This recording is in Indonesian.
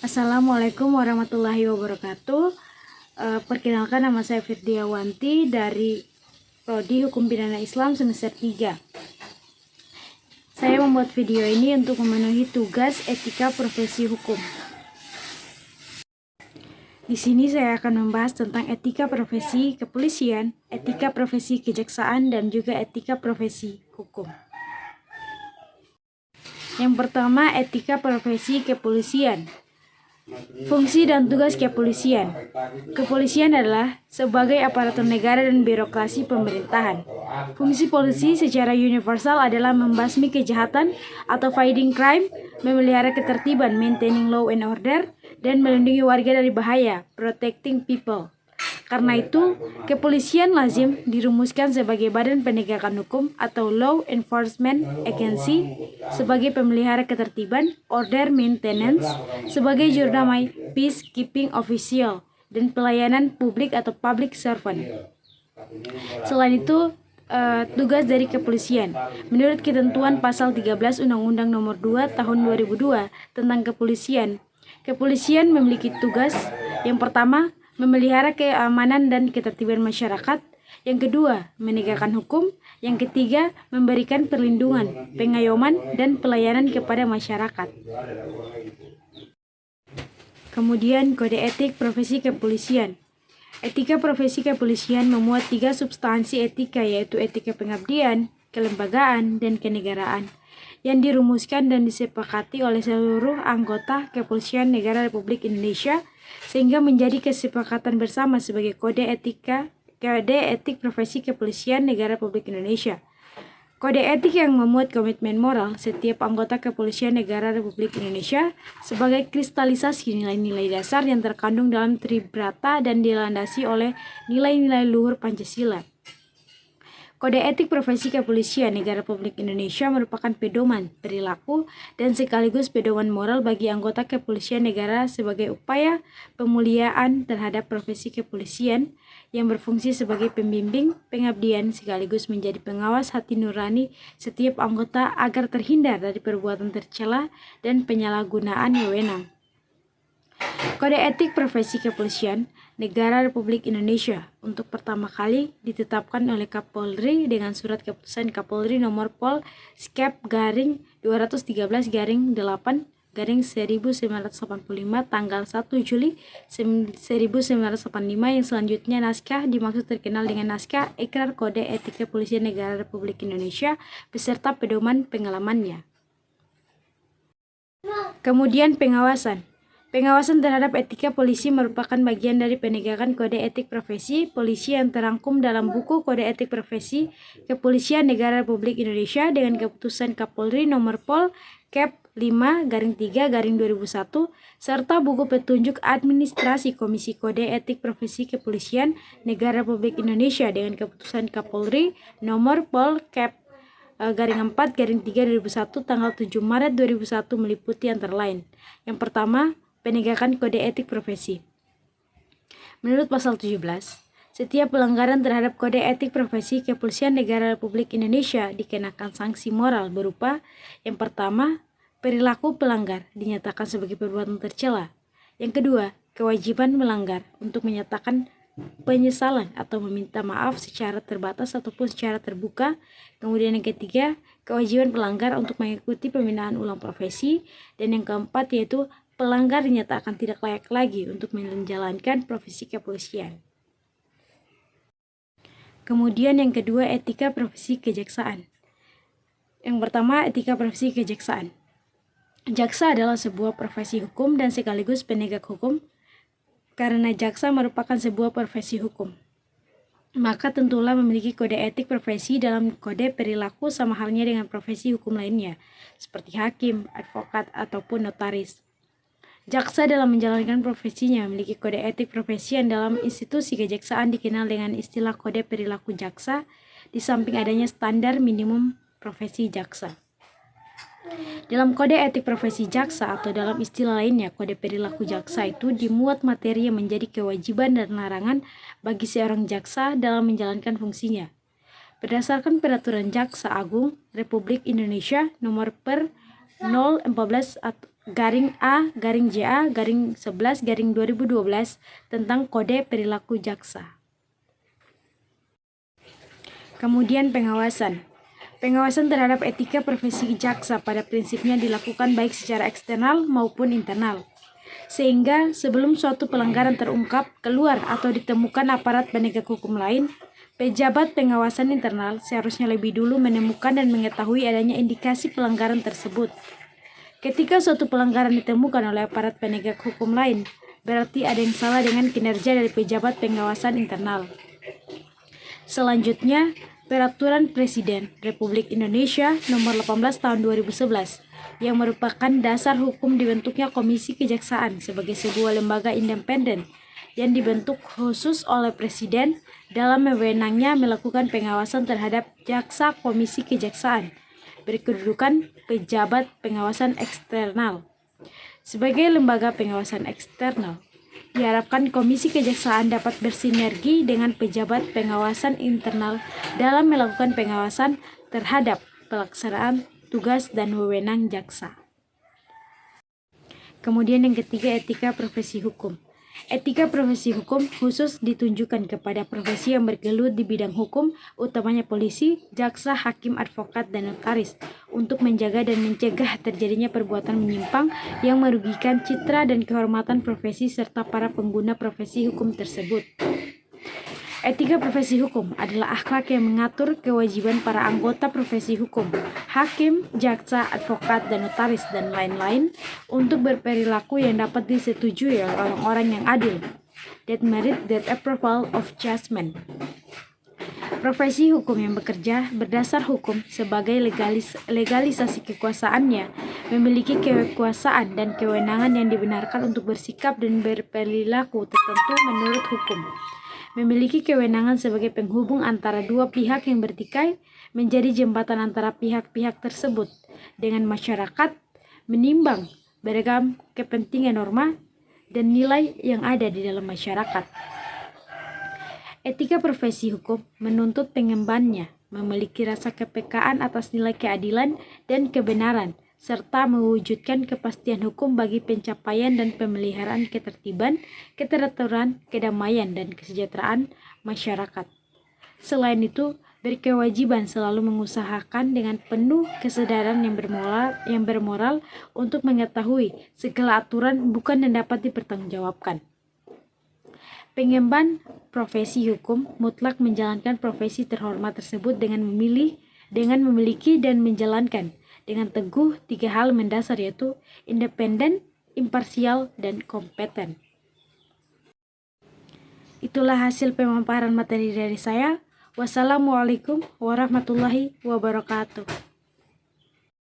Assalamualaikum warahmatullahi wabarakatuh. Perkenalkan, nama saya Firdiawanti dari Prodi Hukum Pidana Islam semester 3. Saya membuat video ini untuk memenuhi tugas etika profesi hukum. Di sini saya akan membahas tentang etika profesi kepolisian, etika profesi kejaksaan, dan juga etika profesi hukum. Yang pertama, etika profesi kepolisian. Fungsi dan tugas kepolisian. Kepolisian adalah sebagai aparatur negara dan birokrasi pemerintahan. Fungsi polisi secara universal adalah membasmi kejahatan atau fighting crime, memelihara ketertiban maintaining law and order, dan melindungi warga dari bahaya protecting people. Karena itu, kepolisian lazim dirumuskan sebagai badan penegakan hukum atau law enforcement agency, sebagai pemelihara ketertiban order maintenance, sebagai jurdamai peacekeeping official, dan pelayanan publik atau public servant. Selain itu, tugas dari kepolisian. Menurut ketentuan pasal 13 Undang-Undang Nomor 2 Tahun 2002 tentang kepolisian, kepolisian memiliki tugas yang pertama, memelihara keamanan dan ketertiban masyarakat. Yang kedua, menegakkan hukum. Yang ketiga, memberikan perlindungan, pengayoman, dan pelayanan kepada masyarakat. Kemudian, kode etik profesi kepolisian. Etika profesi kepolisian memuat 3 substansi etika, yaitu etika pengabdian, kelembagaan, dan kenegaraan, yang dirumuskan dan disepakati oleh seluruh anggota Kepolisian Negara Republik Indonesia, sehingga menjadi kesepakatan bersama sebagai kode etik profesi kepolisian negara Republik Indonesia. Kode etik yang memuat komitmen moral setiap anggota Kepolisian Negara Republik Indonesia sebagai kristalisasi nilai-nilai dasar yang terkandung dalam Tribrata dan dilandasi oleh nilai-nilai luhur Pancasila. Kode etik profesi kepolisian negara Republik Indonesia merupakan pedoman perilaku dan sekaligus pedoman moral bagi anggota kepolisian negara sebagai upaya pemuliaan terhadap profesi kepolisian yang berfungsi sebagai pembimbing pengabdian sekaligus menjadi pengawas hati nurani setiap anggota agar terhindar dari perbuatan tercela dan penyalahgunaan wewenang. Kode etik profesi kepolisian negara Republik Indonesia untuk pertama kali ditetapkan oleh Kapolri dengan surat keputusan Kapolri nomor Pol Skep garing 213 garing 8 garing 1985 tanggal 1 Juli 1985 yang selanjutnya naskah dimaksud terkenal dengan naskah Ikrar Kode Etik Kepolisian Negara Republik Indonesia beserta pedoman pengalamannya. Kemudian pengawasan. Pengawasan terhadap etika polisi merupakan bagian dari penegakan kode etik profesi polisi yang terangkum dalam buku Kode Etik Profesi Kepolisian Negara Republik Indonesia dengan keputusan Kapolri nomor Pol Kep 5-3-2001 serta buku petunjuk administrasi Komisi Kode Etik Profesi Kepolisian Negara Republik Indonesia dengan keputusan Kapolri nomor Pol Kep garing 4-3-2001 tanggal 7 Maret 2001 meliputi antara lain. Yang pertama, penegakan kode etik profesi. Menurut pasal 17, setiap pelanggaran terhadap kode etik profesi kepolisian negara Republik Indonesia dikenakan sanksi moral berupa yang pertama, perilaku pelanggar dinyatakan sebagai perbuatan tercela. Yang kedua, kewajiban melanggar untuk menyatakan penyesalan atau meminta maaf secara terbatas ataupun secara terbuka. Kemudian yang ketiga, kewajiban pelanggar untuk mengikuti pembinaan ulang profesi. Dan yang keempat yaitu pelanggar dinyatakan tidak layak lagi untuk menjalankan profesi kepolisian. Kemudian yang kedua, etika profesi kejaksaan. Yang pertama, etika profesi kejaksaan. Jaksa adalah sebuah profesi hukum dan sekaligus penegak hukum. Karena jaksa merupakan sebuah profesi hukum, maka tentulah memiliki kode etik profesi dalam kode perilaku sama halnya dengan profesi hukum lainnya, seperti hakim, advokat, ataupun notaris. Jaksa dalam menjalankan profesinya memiliki kode etik profesi yang dalam institusi kejaksaan dikenal dengan istilah kode perilaku jaksa, di samping adanya standar minimum profesi jaksa. Dalam kode etik profesi jaksa atau dalam istilah lainnya kode perilaku jaksa itu dimuat materi yang menjadi kewajiban dan larangan bagi seorang jaksa dalam menjalankan fungsinya. Berdasarkan Peraturan Jaksa Agung Republik Indonesia Nomor per 014 garing A garing JA garing 11 garing 2012 tentang Kode Perilaku Jaksa. Kemudian pengawasan. Pengawasan terhadap etika profesi jaksa pada prinsipnya dilakukan baik secara eksternal maupun internal. Sehingga sebelum suatu pelanggaran terungkap, keluar atau ditemukan aparat penegak hukum lain, pejabat pengawasan internal seharusnya lebih dulu menemukan dan mengetahui adanya indikasi pelanggaran tersebut. Ketika suatu pelanggaran ditemukan oleh aparat penegak hukum lain, berarti ada yang salah dengan kinerja dari pejabat pengawasan internal. Selanjutnya, Peraturan Presiden Republik Indonesia Nomor 18 Tahun 2011 yang merupakan dasar hukum dibentuknya Komisi Kejaksaan sebagai sebuah lembaga independen yang dibentuk khusus oleh Presiden dalam wewenangnya melakukan pengawasan terhadap jaksa Komisi Kejaksaan berkedudukan pejabat pengawasan eksternal. Sebagai lembaga pengawasan eksternal, diharapkan Komisi Kejaksaan dapat bersinergi dengan pejabat pengawasan internal dalam melakukan pengawasan terhadap pelaksanaan tugas dan wewenang jaksa. Kemudian yang ketiga, etika profesi hukum. Etika profesi hukum khusus ditunjukkan kepada profesi yang bergelut di bidang hukum, utamanya polisi, jaksa, hakim, advokat, dan notaris, untuk menjaga dan mencegah terjadinya perbuatan menyimpang yang merugikan citra dan kehormatan profesi serta para pengguna profesi hukum tersebut. Etika profesi hukum adalah akhlak yang mengatur kewajiban para anggota profesi hukum, hakim, jaksa, advokat, dan notaris, dan lain-lain untuk berperilaku yang dapat disetujui oleh orang-orang yang adil. That merit that approval of judgment. Profesi hukum yang bekerja berdasar hukum sebagai legalisasi kekuasaannya memiliki kekuasaan dan kewenangan yang dibenarkan untuk bersikap dan berperilaku tertentu menurut hukum. Memiliki kewenangan sebagai penghubung antara dua pihak yang bertikai, menjadi jembatan antara pihak-pihak tersebut dengan masyarakat, menimbang beragam kepentingan norma dan nilai yang ada di dalam masyarakat. Etika profesi hukum menuntut pengembannya memiliki rasa kepekaan atas nilai keadilan dan kebenaran, serta mewujudkan kepastian hukum bagi pencapaian dan pemeliharaan ketertiban, keteraturan, kedamaian, dan kesejahteraan masyarakat. Selain itu, berkewajiban selalu mengusahakan dengan penuh kesadaran yang bermoral untuk mengetahui segala aturan bukan yang dapat dipertanggungjawabkan. Pengemban profesi hukum mutlak menjalankan profesi terhormat tersebut dengan memiliki dan menjalankan dengan teguh 3 hal mendasar, yaitu independen, imparsial, dan kompeten. Itulah hasil pemaparan materi dari saya. Wassalamualaikum warahmatullahi wabarakatuh.